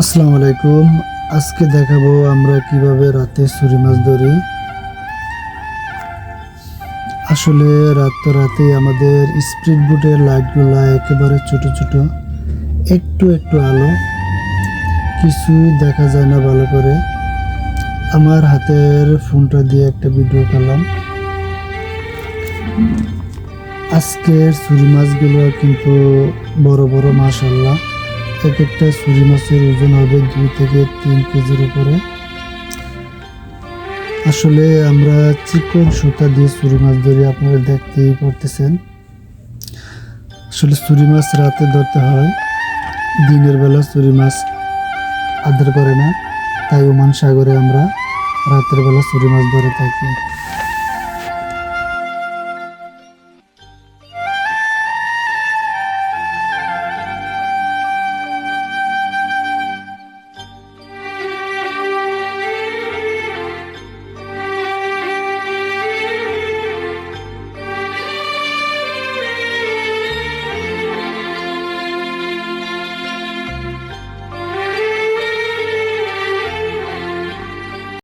আসসালামু আলাইকুম। আজকে দেখাবো আমরা কিভাবে রাতে ছুরি মাছ ধরি। আসলে রাতে আমাদের স্পিড বোটের লাইটগুলা একেবারে ছোট ছোট, একটু একটু আলো, কিছুই দেখা যায় না ভালো করে। আমার হাতের ফোনটা দিয়ে একটা ভিডিও করলাম। আজকের ছুরি মাছগুলো কিন্তু বড় বড়, মাশাআল্লাহ। এক একটা ছুরি মাছের ওজন হবে 2 থেকে 3 কেজির উপরে। আসলে আমরা চিকন সুতা দিয়ে ছুরি মাছ ধরি, আপনারা দেখতেই পারতেছেন। আসলে ছুরি মাছ রাতে ধরতে হয়, দিনের বেলা ছুরি মাছ আদর করে না, তাই ওমান সাগরে আমরা রাতের বেলা ছুরি মাছ ধরে থাকি।